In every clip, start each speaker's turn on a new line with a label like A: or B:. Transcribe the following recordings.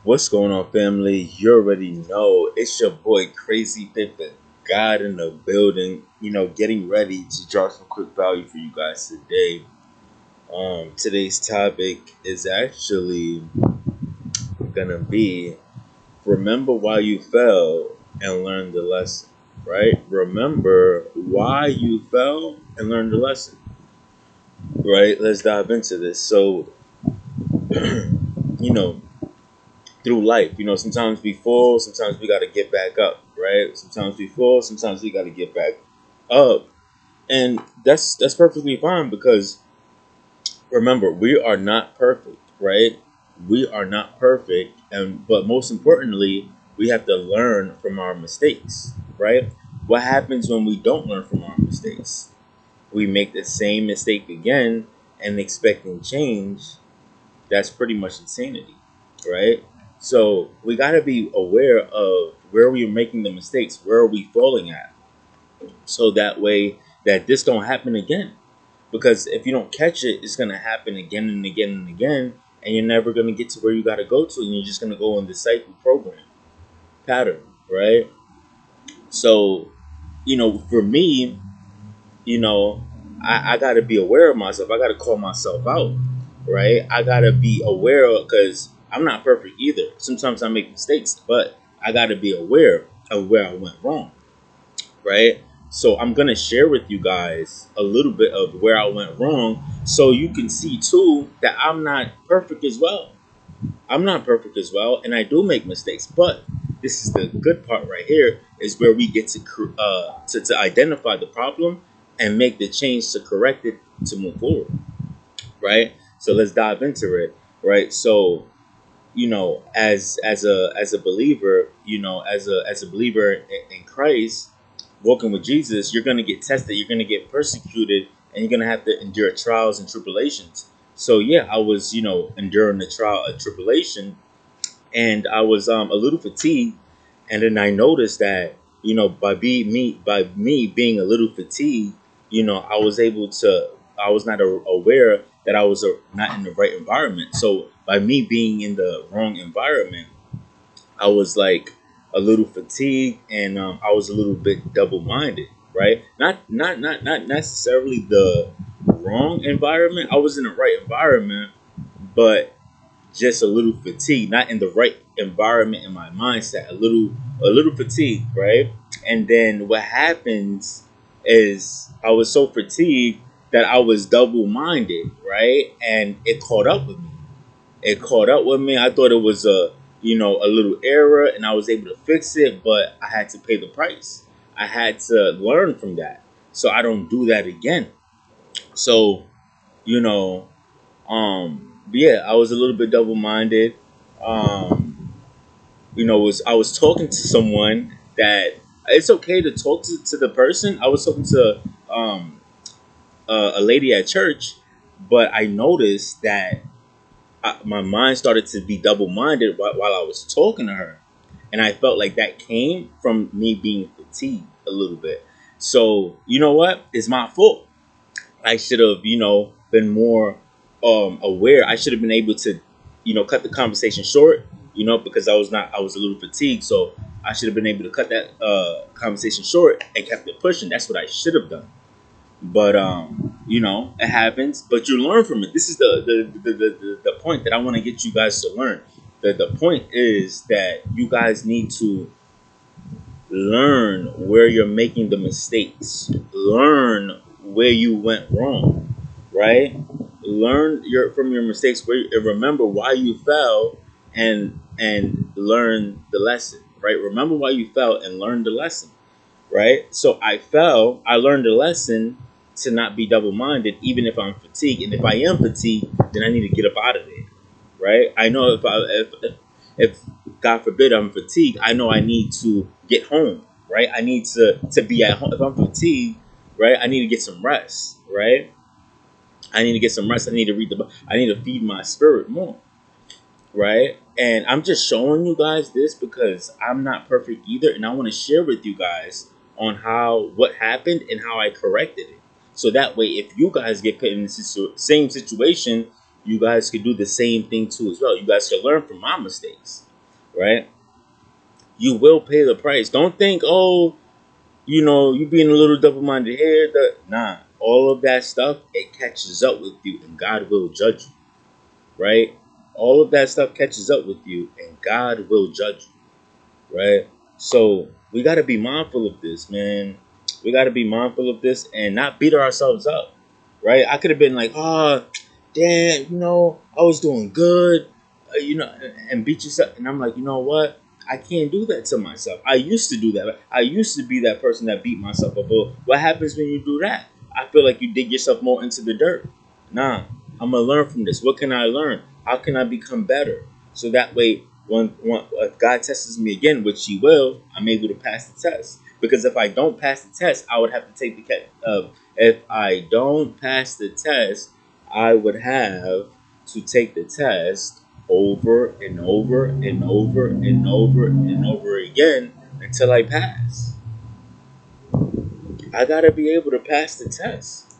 A: What's going on, family? You already know it's your boy Crazy Pimpin' God in the building. Getting ready to drop some quick value for you guys today. Today's topic is actually gonna be remember why you fell and learn the lesson. Right? Remember why you fell and learn the lesson. Right? Let's dive into this. So, you know, through life. Sometimes we fall, sometimes we got to get back up, right? Sometimes we fall, sometimes we got to get back up, and that's perfectly fine because remember, we are not perfect, right? We are not perfect, and but most importantly, we have to learn from our mistakes, right? What happens when we don't learn from our mistakes? We make the same mistake again and expecting change. That's pretty much insanity, right? So we got to be aware of where we're making the mistakes, where are we falling at, so that way that this don't happen again. Because if you don't catch it, it's gonna happen again and again and again, and you're never gonna get to where you gotta go to, and you're just gonna go in the cycle program pattern, right? So, for me, you know, I got to be aware of myself. I got to call myself out, right? I got to be aware because I'm not perfect either. Sometimes I make mistakes, but I got to be aware of where I went wrong, right? So I'm going to share with you guys a little bit of where I went wrong so you can see too that I'm not perfect as well. I'm not perfect as well, and I do make mistakes, but this is the good part right here is where we get to identify the problem and make the change to correct it to move forward, right? So let's dive into it, right? So as a believer, as a believer in Christ, walking with Jesus, you're gonna get tested, you're gonna get persecuted, and you're gonna have to endure trials and tribulations. So yeah, I was enduring the trial of tribulation, and I was a little fatigued, and then I noticed that by me being a little fatigued, I was able to I was not aware that I was not in the right environment. So by me being in the wrong environment, I was like a little fatigued, and I was a little bit double minded, right? Not necessarily the wrong environment. I was in the right environment, but just a little fatigued, not in the right environment in my mindset, a little fatigued, right? And then what happens is I was so fatigued that I was double minded, right? And it caught up with me. It caught up with me. I thought it was a little error and I was able to fix it, but I had to pay the price. I had to learn from that. So I don't do that again. So, you know, but yeah, I was a little bit double minded. Um, was I was talking to someone that it's okay to talk to the person. I was talking to um, a lady at church, but I noticed that my mind started to be double minded while I was talking to her, and I felt like that came from me being fatigued a little bit. So you know what? It's my fault. I should have, been more aware. I should have been able to, cut the conversation short, because I was a little fatigued. So I should have been able to cut that conversation short and kept it pushing. That's what I should have done. But it happens. But you learn from it. This is the point that I want to get you guys to learn. The point is that you guys need to learn where you're making the mistakes. Learn where you went wrong, right? Learn from your mistakes and remember why you fell, and learn the lesson, right? Remember why you fell and learn the lesson, right? So I fell, I learned the lesson to not be double minded, even if I'm fatigued. And if I am fatigued, then I need to get up out of there, right? I know if God forbid I'm fatigued, I know I need to get home, right? I need to be at home. If I'm fatigued, right, I need to get some rest, right? I need to get some rest. I need to read the book. I need to feed my spirit more, right? And I'm just showing you guys this because I'm not perfect either, and I want to share with you guys on what happened and how I corrected it. So that way, if you guys get put in the same situation, you guys could do the same thing too as well. You guys can learn from my mistakes, right? You will pay the price. Don't think, oh, you being a little double-minded here. Nah, all of that stuff, it catches up with you, and God will judge you, right? All of that stuff catches up with you, and God will judge you, right? So we got to be mindful of this, man. We got to be mindful of this and not beat ourselves up, right? I could have been like, oh, damn, I was doing good, and beat yourself. And I'm like, you know what? I can't do that to myself. I used to do that. I used to be that person that beat myself up. But what happens when you do that? I feel like you dig yourself more into the dirt. Nah, I'm gonna learn from this. What can I learn? How can I become better? So that way, when if God tests me again, which He will, I'm able to pass the test. Because if I don't pass the test, I would have to take if I don't pass the test, I would have to take the test over and over and over and over and over again until I pass. I gotta be able to pass the test.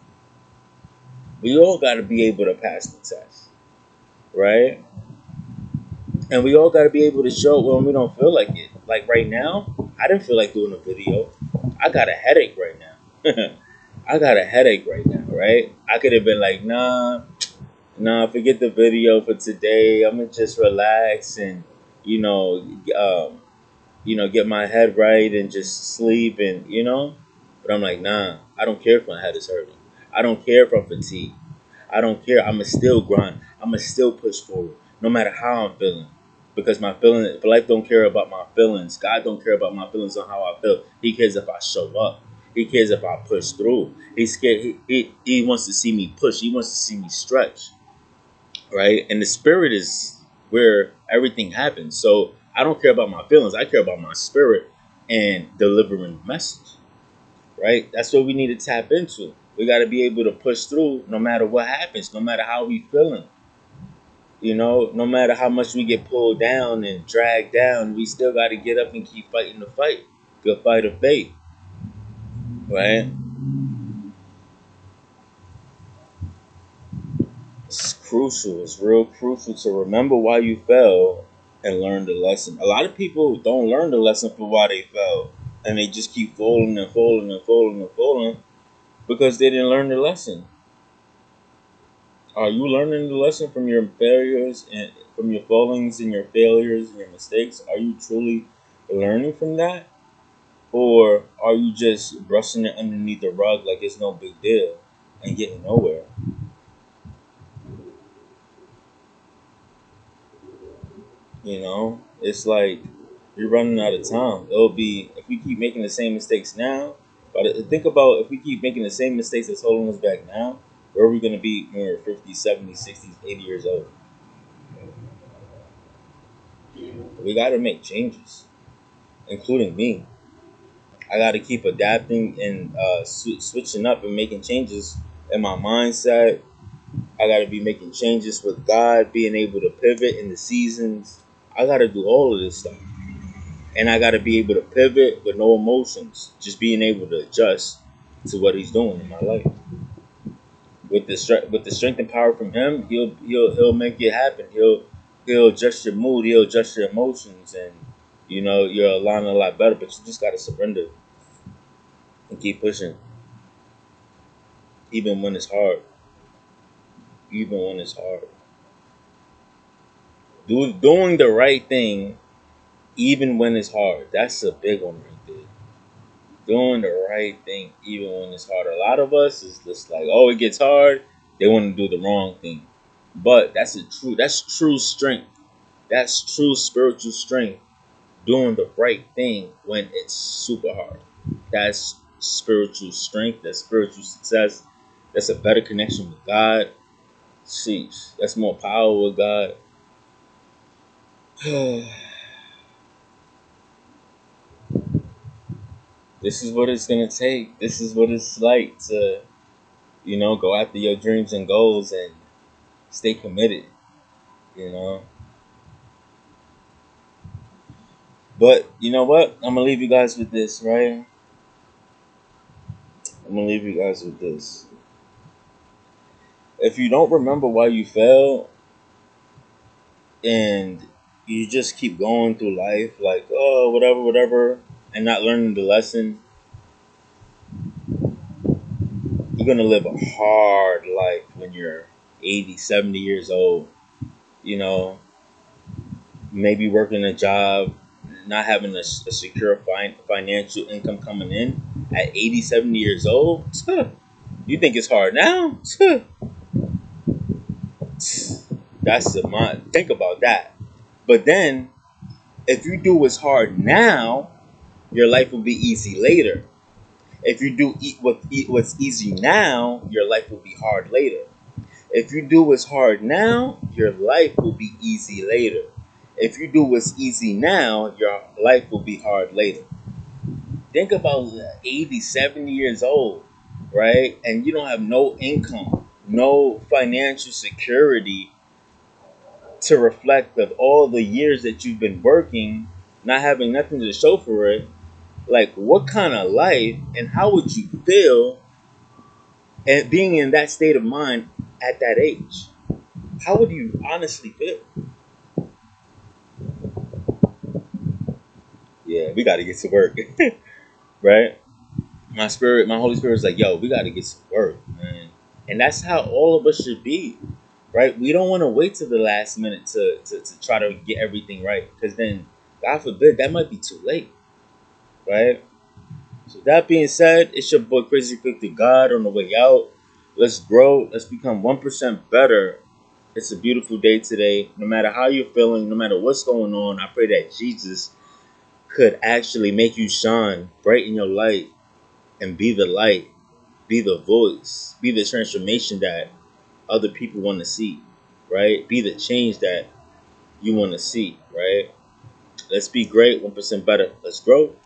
A: We all gotta be able to pass the test, right? And we all gotta be able to show it when we don't feel like it. Like right now, I didn't feel like doing a video. I got a headache right now. I got a headache right now, right? I could have been like, nah, forget the video for today. I'm gonna just relax and, you know, um, get my head right and just sleep and. But I'm like, nah, I don't care if my head is hurting. I don't care if I'm fatigued. I don't care. I'ma still grind. I'ma still push forward, no matter how I'm feeling. Because my feeling, life don't care about my feelings. God don't care about my feelings on how I feel. He cares if I show up. He cares if I push through. He's scared. He wants to see me push. He wants to see me stretch, right? And the spirit is where everything happens. So I don't care about my feelings. I care about my spirit and delivering the message, right? That's what we need to tap into. We got to be able to push through no matter what happens, no matter how we feeling. No matter how much we get pulled down and dragged down, we still got to get up and keep fighting the fight. Good fight of faith, right? It's crucial. It's real crucial to remember why you fell and learn the lesson. A lot of people don't learn the lesson for why they fell, and they just keep falling and falling and falling and falling because they didn't learn the lesson. Are you learning the lesson from your failures and from your fallings and your failures and your mistakes? Are you truly learning from that? Or are you just brushing it underneath the rug like it's no big deal and getting nowhere? It's like you're running out of time. It'll be if we keep making the same mistakes now. But think about if we keep making the same mistakes that's holding us back now, where are we going to be when we're 50, 70, 60, 80 years old? We got to make changes, including me. I got to keep adapting and switching up and making changes in my mindset. I got to be making changes with God, being able to pivot in the seasons. I got to do all of this stuff. And I got to be able to pivot with no emotions, just being able to adjust to what He's doing in my life. With the strength and power from Him, He'll make it happen. He'll adjust your mood. He'll adjust your emotions, and you're aligning a lot better. But you just got to surrender and keep pushing, even when it's hard. Even when it's hard, doing the right thing, even when it's hard. That's a big one right there. Doing the right thing, even when it's hard. A lot of us is just like, oh, it gets hard. They want to do the wrong thing, but that's true strength. That's true spiritual strength. Doing the right thing when it's super hard. That's spiritual strength. That's spiritual success. That's a better connection with God. Sheesh, that's more power with God. This is what it's gonna take. This is what it's like to, go after your dreams and goals and stay committed. You know. But you know what? I'm gonna leave you guys with this, right? I'm gonna leave you guys with this. If you don't remember why you fell, and you just keep going through life like, oh, whatever, whatever, and not learning the lesson, you're going to live a hard life when you're 80, 70 years old. You know, maybe working a job, not having a secure financial income coming in at 80, 70 years old. You think it's hard now? That's the mind. Think about that. But then, if you do what's hard now, your life will be easy later. If you do eat what's easy now, your life will be hard later. If you do what's hard now, your life will be easy later. If you do what's easy now, your life will be hard later. Think about 80, 70 years old, right? And you don't have no income, no financial security to reflect of all the years that you've been working, not having nothing to show for it. Like, what kind of life and how would you feel and being in that state of mind at that age? How would you honestly feel? Yeah, we got to get to work, right? My Holy Spirit is like, yo, we got to get to work, man. And that's how all of us should be, right? We don't want to wait till the last minute to try to get everything right, because then, God forbid, that might be too late, right? So that being said, it's your boy Crazy 50 God on the way out. Let's grow. Let's become 1% better. It's a beautiful day today. No matter how you're feeling, no matter what's going on, I pray that Jesus could actually make you shine, brighten your light, and be the light, be the voice, be the transformation that other people want to see, right? Be the change that you want to see, right? Let's be great, 1% better. Let's grow.